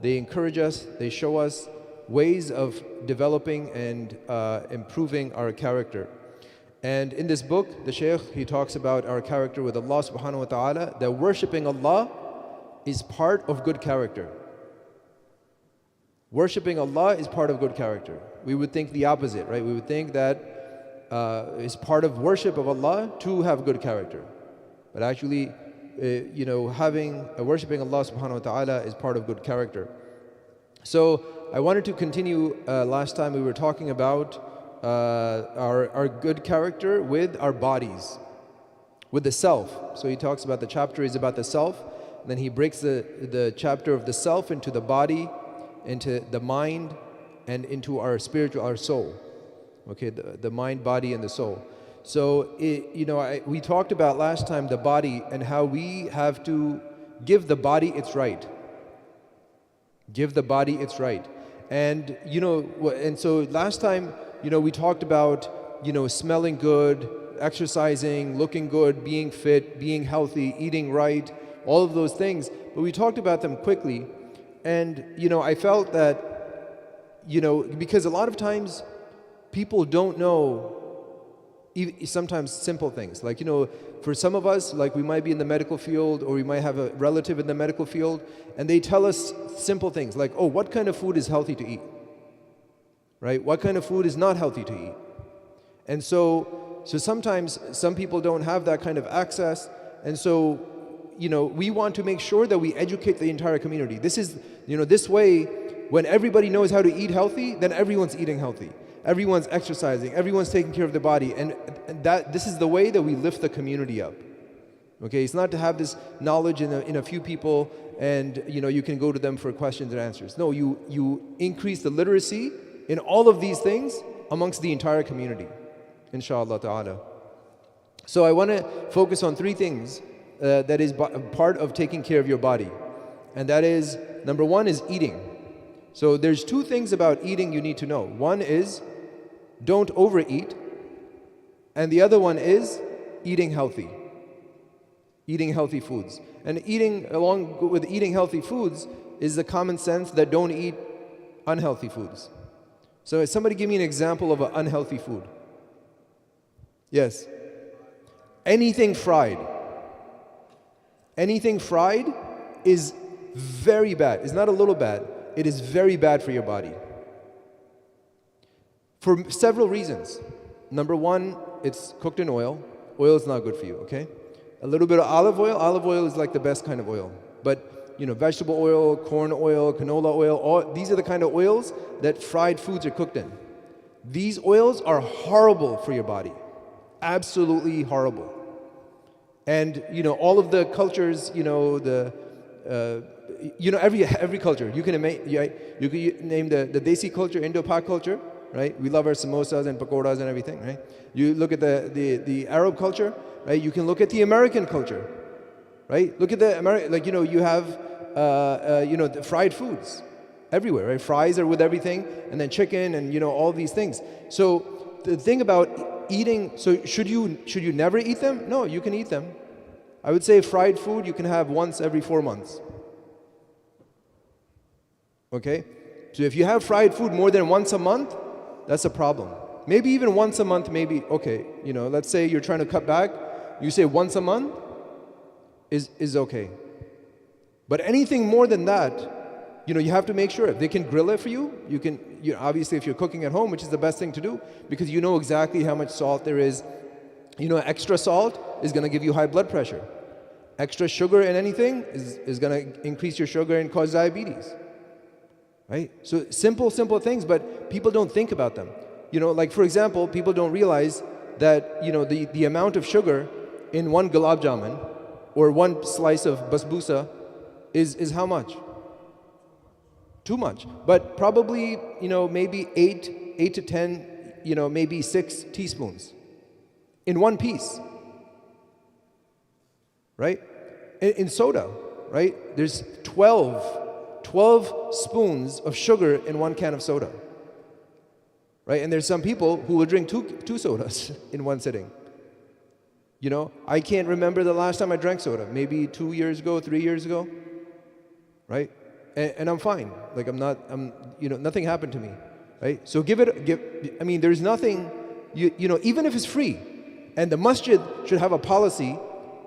They encourage us, they show us ways of developing and improving our character. And in this book, the Shaykh, he talks about our character with Allah subhanahu wa ta'ala, that worshipping Allah is part of good character. Worshipping Allah is part of good character. We would think the opposite, right? We would think that it's part of worship of Allah to have good character. But actually, worshipping Allah subhanahu wa ta'ala is part of good character. So I wanted to continue, last time we were talking about our good character with our bodies, with the self. So he talks about, the chapter is about the self, and then he breaks the chapter of the self into the body, into the mind, and into our spiritual, our soul. Okay, the mind, body, and the soul. So, we talked about last time the body and how we have to give the body its right. Give the body its right. And, and so last time, we talked about, smelling good, exercising, looking good, being fit, being healthy, eating right, all of those things. But we talked about them quickly. And, I felt that, because a lot of times people don't know sometimes simple things. Like, for some of us, like we might be in the medical field, or we might have a relative in the medical field, and they tell us simple things like, oh, what kind of food is healthy to eat? Right? What kind of food is not healthy to eat? And so sometimes some people don't have that kind of access, and so, we want to make sure that we educate the entire community. This is, this way, when everybody knows how to eat healthy, then everyone's eating healthy. Everyone's exercising, everyone's taking care of their body, and this is the way that we lift the community up. Okay, it's not to have this knowledge in a few people, and you can go to them for questions and answers. No, you increase the literacy in all of these things amongst the entire community, inshallah ta'ala. So I want to focus on three things that is part of taking care of your body, and that is, number one is eating. So there's two things about eating you need to know. One is, don't overeat, and the other one is eating healthy. Eating healthy foods. And along with eating healthy foods is the common sense that don't eat unhealthy foods. So somebody give me an example of an unhealthy food. Yes. Anything fried. Anything fried is very bad. It's not a little bad. It is very bad for your body. For several reasons. Number one, it's cooked in oil. Oil is not good for you, okay? A little bit of olive oil. Olive oil is like the best kind of oil. But, vegetable oil, corn oil, canola oil, these are the kind of oils that fried foods are cooked in. These oils are horrible for your body. Absolutely horrible. And, all of the cultures, every culture, you can name the Desi culture, Indo-Pak culture, right? We love our samosas and pakoras and everything, right? You look at the Arab culture, right? You can look at the American culture, right? Look at the American, you have, the fried foods everywhere, right? Fries are with everything, and then chicken and, all these things. So the thing about eating, so should you never eat them? No, you can eat them. I would say fried food you can have once every 4 months. Okay? So if you have fried food more than once a month, that's a problem. Maybe even once a month, maybe, okay, let's say you're trying to cut back, you say once a month is okay. But anything more than that, you have to make sure. If they can grill it for you, obviously if you're cooking at home, which is the best thing to do, because you know exactly how much salt there is. Extra salt is going to give you high blood pressure. Extra sugar in anything is going to increase your sugar and cause diabetes. Right? So simple things, but people don't think about them. Like for example, people don't realize that, the amount of sugar in one gulab jamun or one slice of basbousa is how much? Too much. But probably, maybe 8 to 10, maybe 6 teaspoons in one piece. Right? In soda, right? There's 12 spoons of sugar in one can of soda. Right? And there's some people who will drink two sodas in one sitting. I can't remember the last time I drank soda. Maybe 2 years ago, 3 years ago. Right? and I'm fine. Like nothing happened to me, right? So I mean, there's nothing, even if it's free, and the masjid should have a policy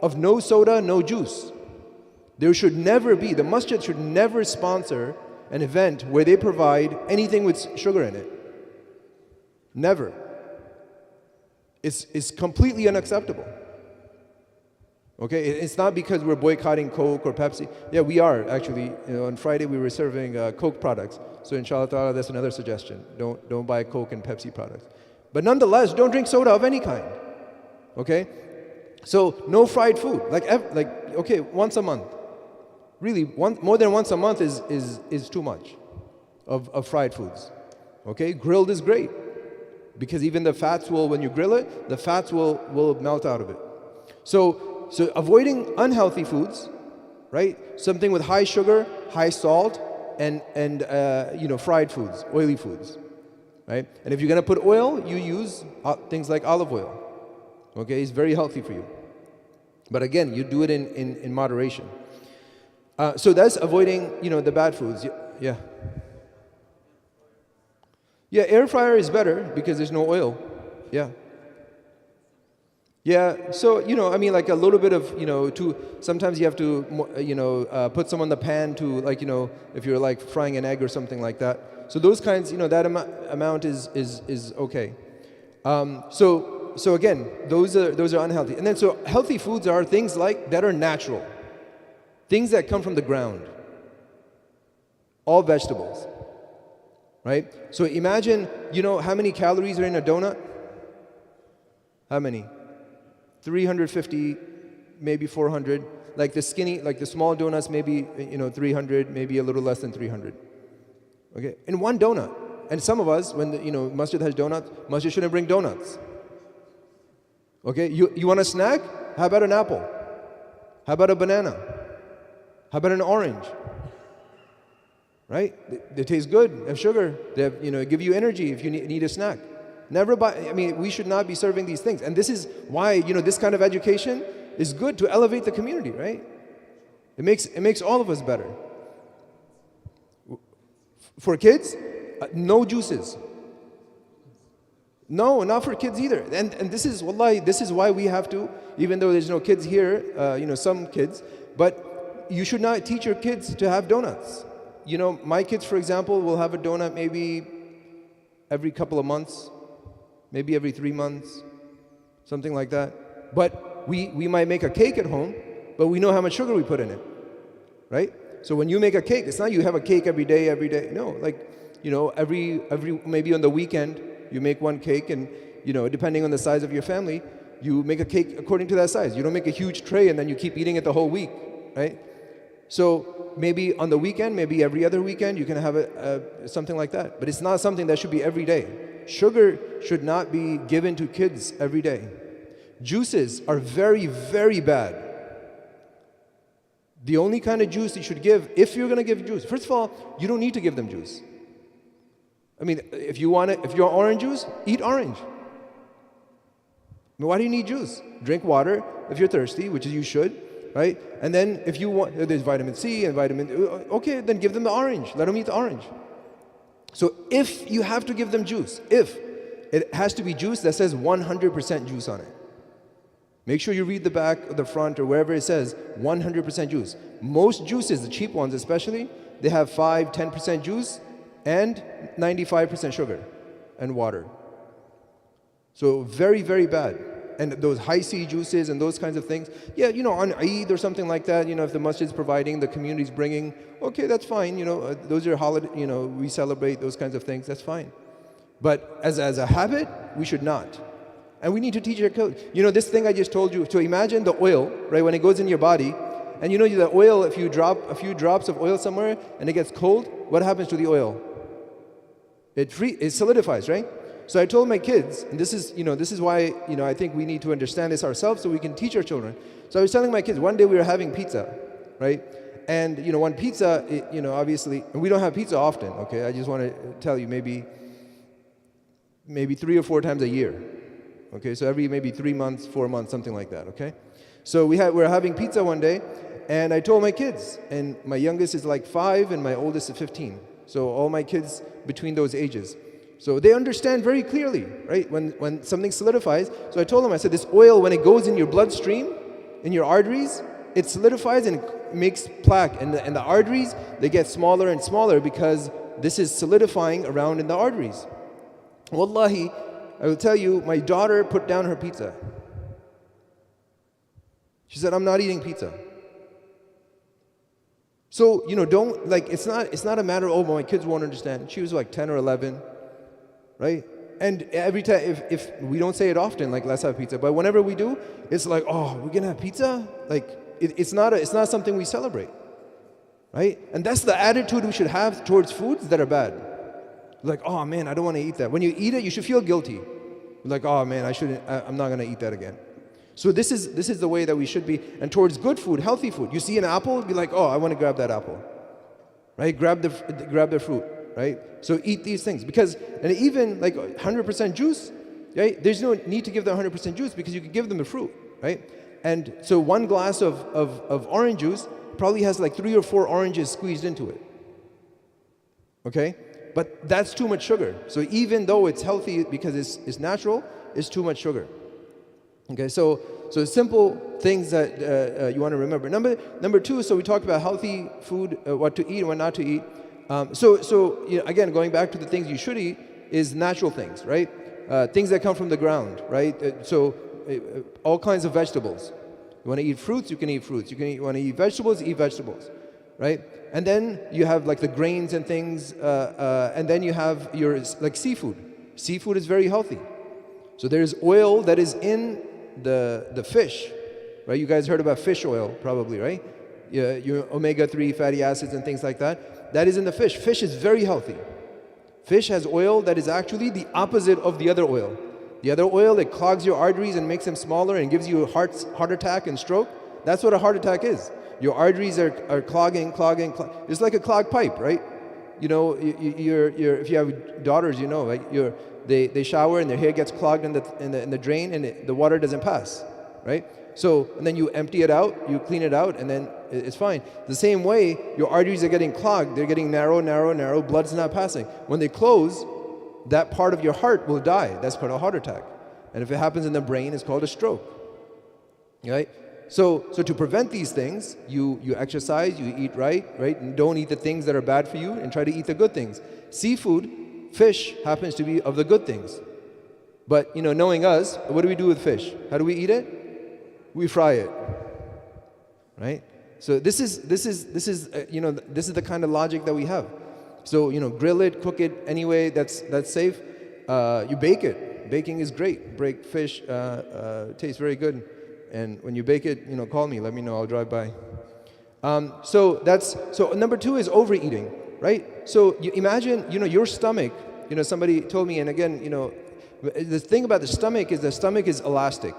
of no soda, no juice. There should never be, the masjid should never sponsor an event where they provide anything with sugar in it. Never. It's completely unacceptable. Okay, it's not because we're boycotting Coke or Pepsi. Yeah, we are actually. On Friday we were serving Coke products. So inshallah ta'ala, that's another suggestion. Don't buy Coke and Pepsi products. But nonetheless, don't drink soda of any kind. Okay, so no fried food. Okay, once a month. Really, more than once a month is too much of fried foods. Okay, grilled is great because even the fats will, when you grill it, the fats will melt out of it. So avoiding unhealthy foods, right? Something with high sugar, high salt, and fried foods, oily foods, right? And if you're gonna put oil, you use things like olive oil. Okay, it's very healthy for you. But again, you do it in moderation. So that's avoiding, the bad foods. Yeah. Yeah, air fryer is better because there's no oil. Yeah. Yeah, so, I mean, like a little bit of, sometimes you have to, put some on the pan to, if you're like frying an egg or something like that. So those kinds, that amount is okay. So again, those are unhealthy. And then so healthy foods are things that are natural. Things that come from the ground. All vegetables. Right? So imagine, how many calories are in a donut? How many? 350, maybe 400. Like the small donuts, maybe 300, maybe a little less than 300. Okay, in one donut. And some of us, when masjid has donuts, masjid shouldn't bring donuts. Okay, you want a snack? How about an apple? How about a banana? How about an orange? Right? They taste good. They have sugar. They have, give you energy if you need a snack. Never buy. I mean, we should not be serving these things. And this is why this kind of education is good to elevate the community. Right? It makes all of us better. For kids, no juices. No, not for kids either. And this is wallahi, this is why we have to, even though there's no kids here, some kids, but you should not teach your kids to have donuts. My kids, for example, will have a donut maybe every couple of months, maybe every 3 months, something like that. But we might make a cake at home, but we know how much sugar we put in it, right? So when you make a cake, it's not you have a cake every day. No, every maybe on the weekend, you make one cake and, depending on the size of your family, you make a cake according to that size. You don't make a huge tray and then you keep eating it the whole week, right? So maybe on the weekend, maybe every other weekend, you can have something like that. But it's not something that should be every day. Sugar should not be given to kids every day. Juices are very, very bad. The only kind of juice you should give, if you're going to give juice, first of all, you don't need to give them juice. I mean, if you want orange juice, eat orange. I mean, why do you need juice? Drink water if you're thirsty, which you should. Right? And then if you want, there's vitamin C and okay, then give them the orange. Let them eat the orange. So if you have to give them juice, if it has to be juice that says 100% juice on it. Make sure you read the back or the front or wherever it says 100% juice. Most juices, the cheap ones especially, they have 5-10% juice and 95% sugar and water. So very, very bad. And those high C juices and those kinds of things, yeah, on Eid or something like that, if the masjid's providing, the community's bringing, okay, that's fine, those are holiday, we celebrate those kinds of things, that's fine. But as a habit, we should not. And we need to teach our kids, this thing I just told you, so imagine the oil, right, when it goes in your body, and the oil, if you drop a few drops of oil somewhere and it gets cold, what happens to the oil? It solidifies, right? So I told my kids, and this is why, I think we need to understand this ourselves so we can teach our children. So I was telling my kids, one day we were having pizza, right? And, one pizza, obviously, and we don't have pizza often, okay? I just want to tell you, maybe 3 or 4 times a year, okay? So every maybe 3 months, 4 months, something like that, okay? So we were having pizza one day, And I told my kids, and my youngest is like 5 and my oldest is 15. So all my kids between those ages. So they understand very clearly, right? When something solidifies. So I told them, I said, this oil, when it goes in your bloodstream, in your arteries, it solidifies and it makes plaque. And the arteries, they get smaller and smaller because this is solidifying around in the arteries. Wallahi, I will tell you, my daughter put down her pizza. She said, I'm not eating pizza. So, don't, like, it's not a matter of, oh, my kids won't understand. She was like 10 or 11, right? And every time, if we don't say it often, like, let's have pizza, but whenever we do, it's like, oh, we're gonna have pizza? Like, it's not something we celebrate, right? And that's the attitude we should have towards foods that are bad. Like, oh man, I don't want to eat that. When you eat it, you should feel guilty. Like, oh man, I'm not gonna eat that again. So this is the way that we should be. And towards good food, healthy food. You see an apple, be like, oh, I want to grab that apple, right? Grab the fruit, right? So eat these things and even like 100% juice, right? There's no need to give them 100% juice because you can give them the fruit, right? And so one glass of orange juice probably has like 3 or 4 oranges squeezed into it, okay? But that's too much sugar. So even though it's healthy because it's natural, it's too much sugar. Okay, so simple things that you want to remember. Number 2, so we talked about healthy food, what to eat and what not to eat. Again, going back to the things you should eat is natural things, right? Things that come from the ground, right? All kinds of vegetables. You want to eat fruits, you can eat fruits. You want to eat vegetables, eat vegetables, right? And then you have like the grains and things, and then you have your like seafood. Seafood is very healthy. So there's oil that is in the fish, right? You guys heard about fish oil probably, right? Yeah, your omega-3 fatty acids and things like that. That is in the fish. Fish is very healthy. Fish has oil that is actually the opposite of the other oil. The other oil, it clogs your arteries and makes them smaller and gives you a heart attack and stroke. That's what a heart attack is. Your arteries are clogging. It's like a clogged pipe, right? If you have daughters, right? They shower and their hair gets clogged in the drain and the water doesn't pass, right? So, and then you empty it out, you clean it out, and then it's fine. The same way, your arteries are getting clogged, they're getting narrow, blood's not passing. When they close, that part of your heart will die. That's called a heart attack. And if it happens in the brain, it's called a stroke, right? So to prevent these things, you exercise, you eat right? And don't eat the things that are bad for you and try to eat the good things. Seafood, fish happens to be of the good things. But knowing us, what do we do with fish? How do we eat it? We fry it, right? So this is the kind of logic that we have. So grill it, cook it anyway. That's safe. You bake it. Baking is great. Bake fish tastes very good. And when you bake it, call me. Let me know. I'll drive by. So number 2 is overeating, right? So you imagine your stomach. Somebody told me, and again, the thing about the stomach is elastic.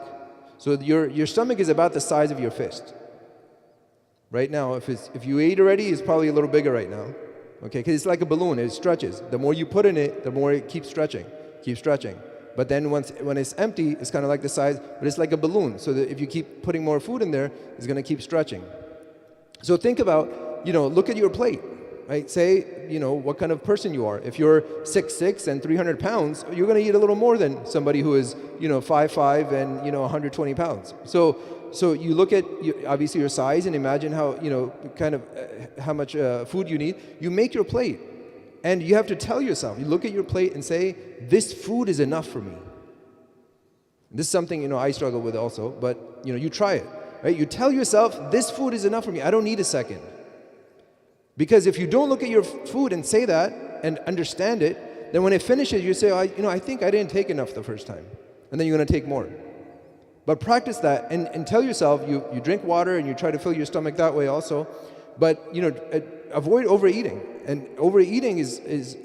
So your stomach is about the size of your fist. Right now, if you ate already, it's probably a little bigger right now. Okay, because it's like a balloon, it stretches. The more you put in it, the more it keeps stretching. But then when it's empty, it's kind of like the size, but it's like a balloon. So that if you keep putting more food in there, it's going to keep stretching. So think about, look at your plate, right? Say, what kind of person you are. If you're 6'6" and 300 pounds, you're going to eat a little more than somebody who is, 5'5" and, 120 pounds. So you look at obviously your size and imagine how, how much food you need. You make your plate. And you have to tell yourself, you look at your plate and say, this food is enough for me. This is something, I struggle with also, but, you try it, right? You tell yourself, this food is enough for me. I don't need a second. Because if you don't look at your food and say that and understand it, then when it finishes, you say, I think I didn't take enough the first time. And then you're going to take more. But practice that and tell yourself, you drink water and you try to fill your stomach that way also. But, avoid overeating. And overeating is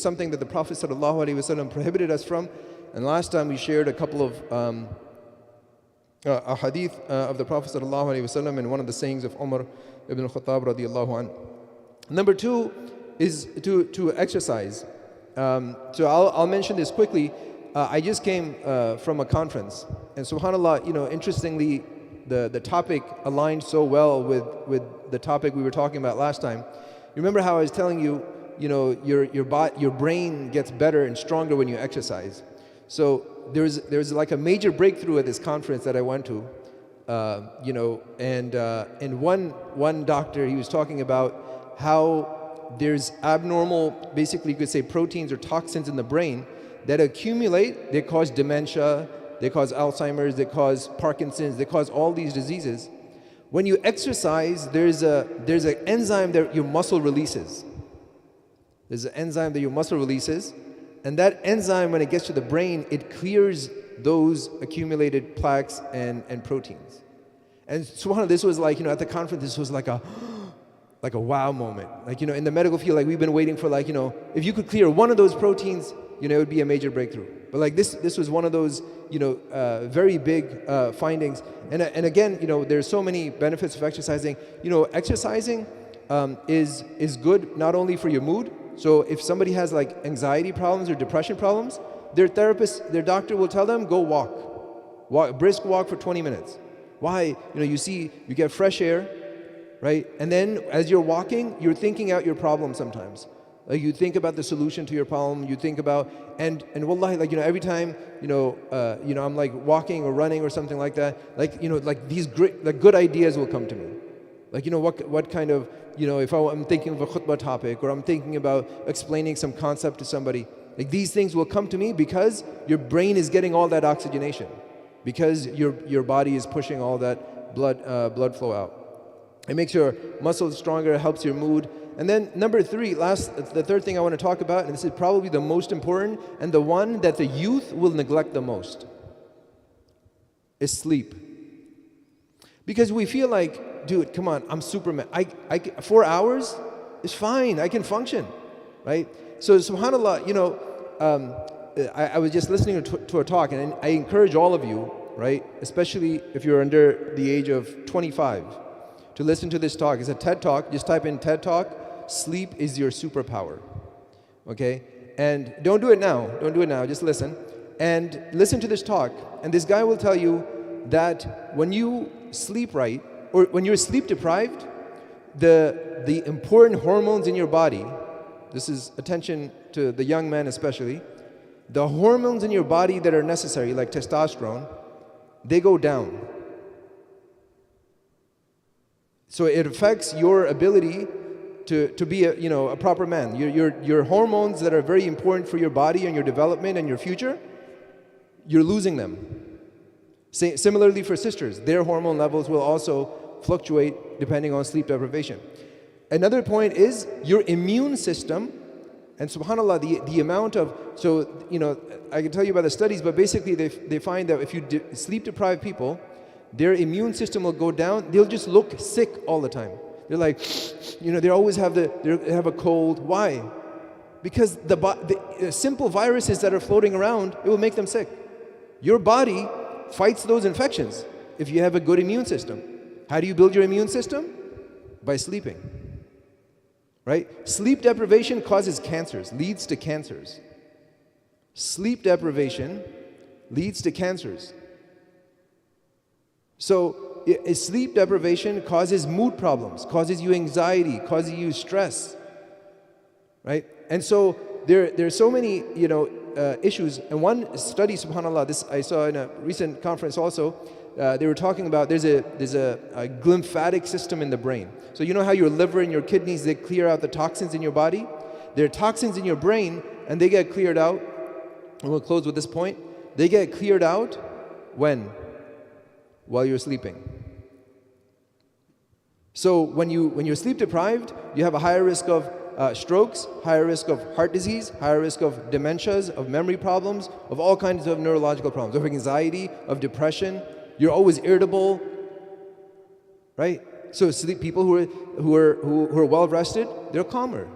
something that the Prophet ﷺ prohibited us from. And last time we shared a couple of a hadith of the Prophet ﷺ and one of the sayings of Umar ibn al-Khattab radiyallahu anhu. Number 2 is to exercise. So I'll mention this quickly. I just came from a conference, and subhanAllah, interestingly, the topic aligned so well with the topic we were talking about last time. You remember how I was telling you, your brain gets better and stronger when you exercise. So there's like a major breakthrough at this conference that I went to, and one doctor, he was talking about how there's abnormal, basically you could say proteins or toxins in the brain that accumulate. They cause dementia, they cause Alzheimer's, they cause Parkinson's, they cause all these diseases. When you exercise, there's an enzyme that your muscle releases. There's an enzyme that your muscle releases, and that enzyme, when it gets to the brain, it clears those accumulated plaques and proteins. And subhanAllah, this was like, at the conference, this was like a wow moment. Like, in the medical field, like we've been waiting for, like, if you could clear one of those proteins, it would be a major breakthrough. But like this was one of those, very big findings. And again, there's so many benefits of exercising. Exercising is good not only for your mood. So if somebody has like anxiety problems or depression problems, their therapist, their doctor will tell them, go walk, brisk walk for 20 minutes. Why? You get fresh air, right? And then as you're walking, you're thinking out your problem sometimes. Like you think about the solution to your problem, you think about, and wallahi, like, every time, I'm like walking or running or something like that, like, like these great, like good ideas will come to me. Like, what kind of, if I'm thinking of a khutbah topic or I'm thinking about explaining some concept to somebody, like these things will come to me because your brain is getting all that oxygenation, because your body is pushing all that blood flow out. It makes your muscles stronger, it helps your mood. And then number three, the third thing I want to talk about, and this is probably the most important and the one that the youth will neglect the most, is sleep. Because we feel like, dude, come on, I'm Superman. 4 hours is fine, I can function, right? So subhanAllah, I was just listening to a talk, and I encourage all of you, right, especially if you're under the age of 25, to listen to this talk. It's a TED Talk. Just type in TED Talk, sleep is your superpower, okay? And don't do it now, just listen. And listen to this talk, and this guy will tell you that when you sleep right, or when you're sleep deprived, the important hormones in your body, this is attention to the young men especially, the hormones in your body that are necessary, like testosterone, they go down. So it affects your ability to be a proper man. Your hormones that are very important for your body and your development and your future, you're losing them. Similarly for sisters, their hormone levels will also fluctuate depending on sleep deprivation. Another point is your immune system, and subhanAllah, the amount of, I can tell you about the studies, but basically they find that if you sleep deprived people, their immune system will go down. They'll just look sick all the time. They're like, they always have a cold. Why? Because the simple viruses that are floating around, it will make them sick. Your body fights those infections if you have a good immune system. How do you build your immune system? By sleeping. Right? Sleep deprivation causes cancers, leads to cancers. Sleep deprivation leads to cancers. So sleep deprivation causes mood problems, causes you anxiety, causes you stress, right? And so there's so many issues. And one study, subhanAllah, this I saw in a recent conference also. They were talking about there's a glymphatic system in the brain. So you know how your liver and your kidneys, they clear out the toxins in your body? There are toxins in your brain, and they get cleared out. And we'll close with this point. They get cleared out when? While you're sleeping. So when you're sleep deprived, you have a higher risk of strokes, higher risk of heart disease, higher risk of dementias, of memory problems, of all kinds of neurological problems, of anxiety, of depression. You're always irritable, right? So people who are well rested, they're calmer,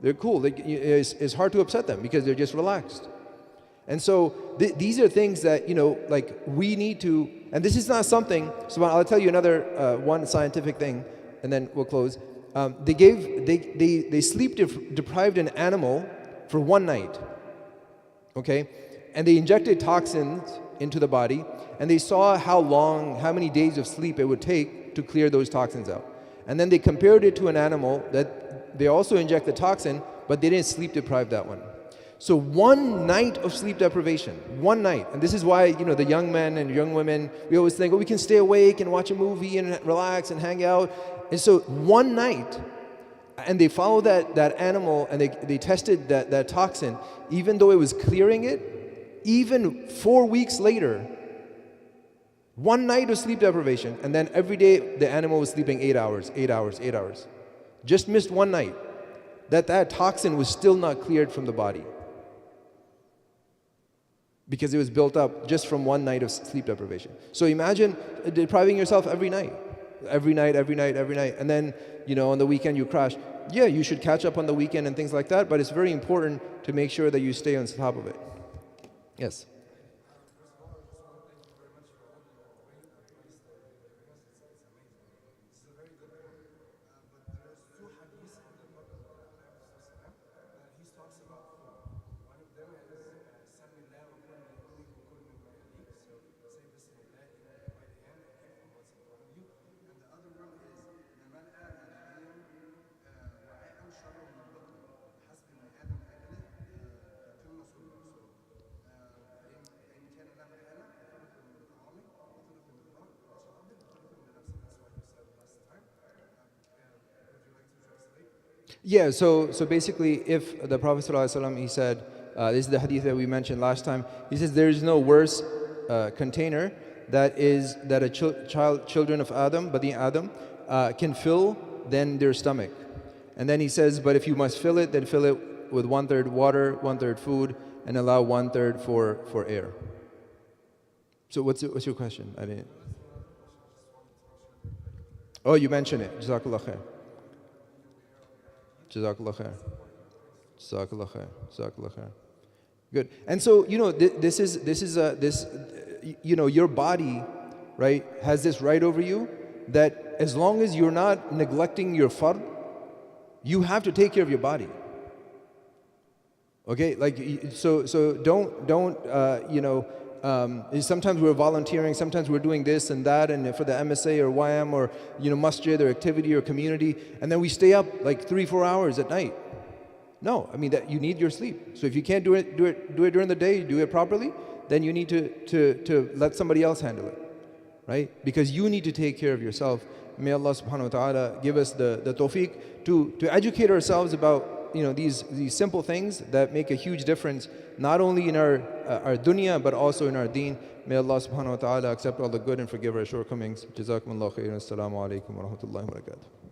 they're cool. It's hard to upset them because they're just relaxed. And so these are things that like we need to. And this is not something. So I'll tell you another one scientific thing, and then we'll close. They sleep deprived an animal for one night, okay, and they injected toxins into the body, And they saw how many days of sleep it would take to clear those toxins out. And then they compared it to an animal that they also inject the toxin, but they didn't sleep deprive that one. So one night of sleep deprivation, one night. And this is why, the young men and young women, we always think, we can stay awake and watch a movie and relax and hang out. And so one night, and they followed that animal and they tested that toxin, even though it was clearing it, even 4 weeks later, one night of sleep deprivation, and then every day the animal was sleeping 8 hours, 8 hours, 8 hours. Just missed one night. That toxin was still not cleared from the body, because it was built up just from one night of sleep deprivation. So imagine depriving yourself every night, and then, on the weekend you crash. Yeah, you should catch up on the weekend and things like that, but it's very important to make sure that you stay on top of it. Yes. Yeah, so basically, if the Prophet ﷺ, he said, this is the hadith that we mentioned last time, he says there is no worse container that a children of Adam, Bani Adam, can fill than their stomach. And then he says, but if you must fill it, then fill it with 1/3 water, 1/3 food, and allow 1/3 for air. So what's your question? I didn't. Oh, you mentioned it. Jazakallah khair. Jazakallah khair. Jazakallah khair. Jazakallah khair. Good. And so, this is your body, right, has this right over you that as long as you're not neglecting your fard, you have to take care of your body. Okay, so don't sometimes we're volunteering, sometimes we're doing this and that, and for the MSA or YM or masjid or activity or community, and then we stay up like 3-4 hours at night. No, I mean that you need your sleep. So if you can't do it during the day, do it properly, then you need to let somebody else handle it, right? Because you need to take care of yourself. May Allah subhanahu wa ta'ala give us the tawfiq to educate ourselves about these simple things that make a huge difference, not only in our dunya but also in our deen. May Allah subhanahu wa ta'ala accept all the good and forgive our shortcomings. Jazakumullahu khairan. Assalamu alaikum wa rahmatullahi wa barakatuh.